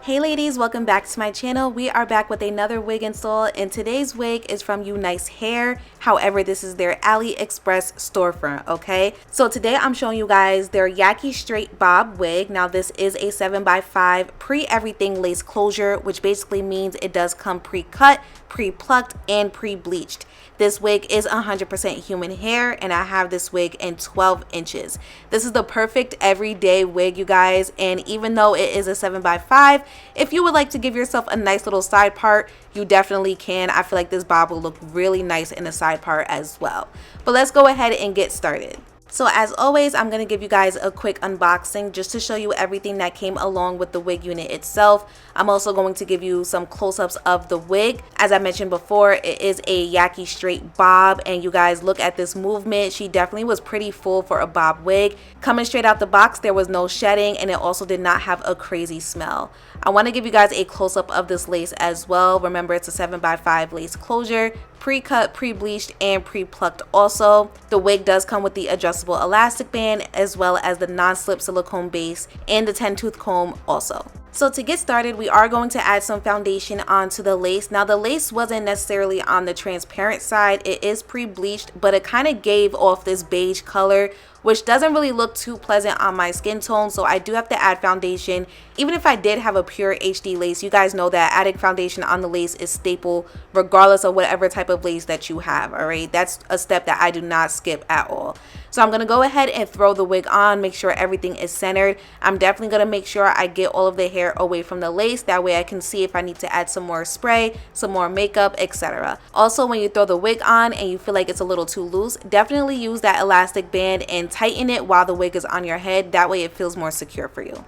Hey ladies, welcome back to my channel. We are back with another wig install, and today's wig is from Unice Hair. However, this is their AliExpress storefront, okay? So today I'm showing you guys their Yaki Straight Bob wig. Now this is a 7x5 pre-everything lace closure, which basically means it does come pre-cut, pre-plucked, and pre-bleached. This wig is 100% human hair, and I have this wig in 12 inches. This is the perfect everyday wig, you guys, and even though it is a 7x5, if you would like to give yourself a nice little side part, you definitely can. I feel like this bob will look really nice in a side part as well. But let's go ahead and get started. So as always, I'm going to give you guys a quick unboxing just to show you everything that came along with the wig unit itself. I'm also going to give you some close-ups of the wig. As I mentioned before, it is a Yaki Straight bob, and you guys look at this movement. She definitely was pretty full for a bob wig. Coming straight out the box, there was no shedding, and it also did not have a crazy smell. I want to give you guys a close-up of this lace as well. Remember, it's a 7x5 lace closure, pre-cut, pre-bleached, and pre-plucked also. The wig does come with the adjustable elastic band as well as the non-slip silicone base and the 10-tooth comb also. So to get started, we are going to add some foundation onto the lace. Now the lace wasn't necessarily on the transparent side. It is pre-bleached, but it kind of gave off this beige color, which doesn't really look too pleasant on my skin tone, so I do have to add foundation. Even if I did have a pure HD lace, you guys know that adding foundation on the lace is staple regardless of whatever type of lace that you have, all right? That's a step that I do not skip at all. So I'm gonna go ahead and throw the wig on, make sure everything is centered. I'm definitely gonna make sure I get all of the hair away from the lace. That way I can see if I need to add some more spray, some more makeup, etc. Also, when you throw the wig on and you feel like it's a little too loose, definitely use that elastic band and tighten it while the wig is on your head. That way it feels more secure for you.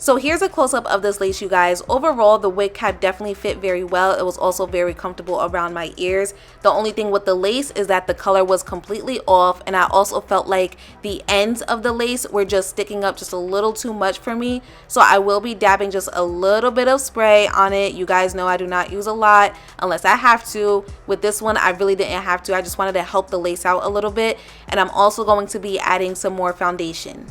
So here's a close-up of this lace, you guys. Overall, the wig cap definitely fit very well. It was also very comfortable around my ears. The only thing with the lace is that the color was completely off, and I also felt like the ends of the lace were just sticking up just a little too much for me. So I will be dabbing just a little bit of spray on it. You guys know I do not use a lot unless I have to. With this one, I really didn't have to. I just wanted to help the lace out a little bit, and I'm also going to be adding some more foundation.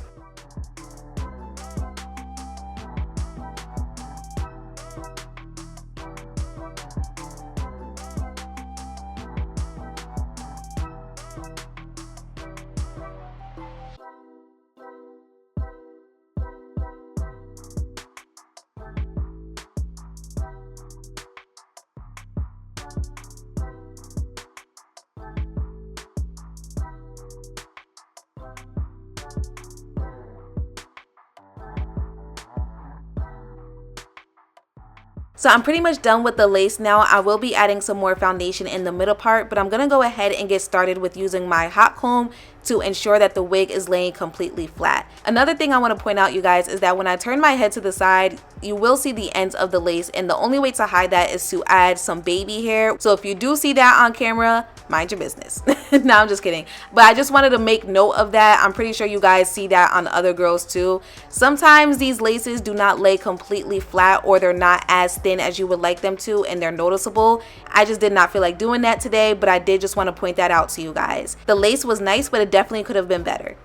So I'm pretty much done with the lace now. I will be adding some more foundation in the middle part, but I'm going to go ahead and get started with using my hot comb to ensure that the wig is laying completely flat. Another thing I want to point out, you guys, is that when I turn my head to the side, you will see the ends of the lace, and the only way to hide that is to add some baby hair. So if you do see that on camera, mind your business. No, I'm just kidding. But I just wanted to make note of that. I'm pretty sure you guys see that on other girls too. Sometimes these laces do not lay completely flat, or they're not as thin as you would like them to, and they're noticeable. I just did not feel like doing that today, but I did just want to point that out to you guys. The lace was nice, but it definitely could have been better.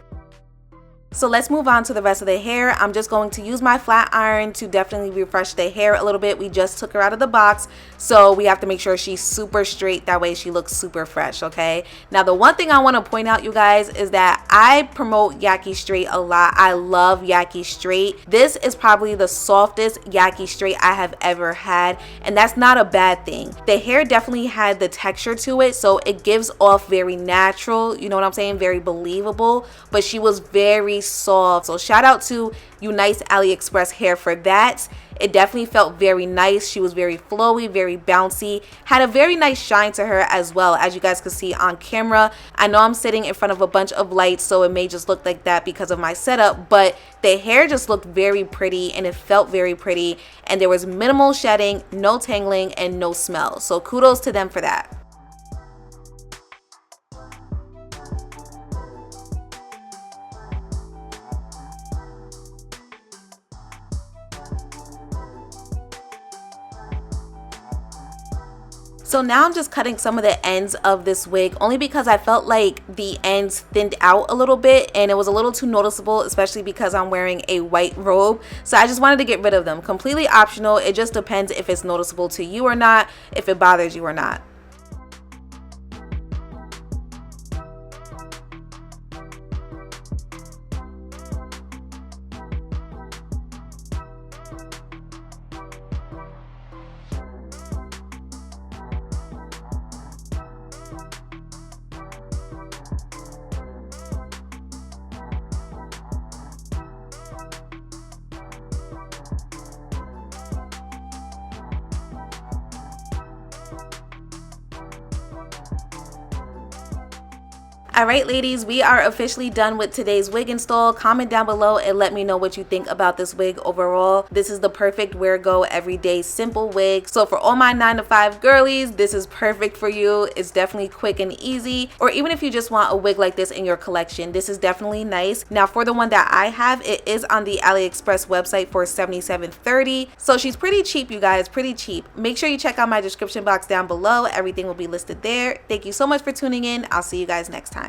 So let's move on to the rest of the hair. I'm just going to use my flat iron to definitely refresh the hair a little bit. We just took her out of the box, so we have to make sure she's super straight. That way she looks super fresh, okay? Now the one thing I want to point out, you guys, is that I promote Yaki Straight a lot. I love Yaki Straight. This is probably the softest Yaki Straight I have ever had, and that's not a bad thing. The hair definitely had the texture to it, so it gives off very natural, you know what I'm saying, very believable, but she was very soft. So shout out to Unice AliExpress hair for that. It definitely felt very nice. She was very flowy, very bouncy, had a very nice shine to her as well, as you guys can see on camera. I know I'm sitting in front of a bunch of lights, so it may just look like that because of my setup, but the hair just looked very pretty and it felt very pretty, and there was minimal shedding, no tangling, and no smell. So kudos to them for that. So now I'm just cutting some of the ends of this wig, only because I felt like the ends thinned out a little bit and it was a little too noticeable, especially because I'm wearing a white robe. So I just wanted to get rid of them. Completely optional. It just depends if it's noticeable to you or not, if it bothers you or not. Alright ladies, we are officially done with today's wig install. Comment down below and let me know what you think about this wig overall. This is the perfect wear go everyday simple wig. So for all my 9-to-5 girlies, this is perfect for you. It's definitely quick and easy. Or even if you just want a wig like this in your collection, this is definitely nice. Now for the one that I have, it is on the AliExpress website for $77.30. So she's pretty cheap, you guys, pretty cheap. Make sure you check out my description box down below. Everything will be listed there. Thank you so much for tuning in. I'll see you guys next time.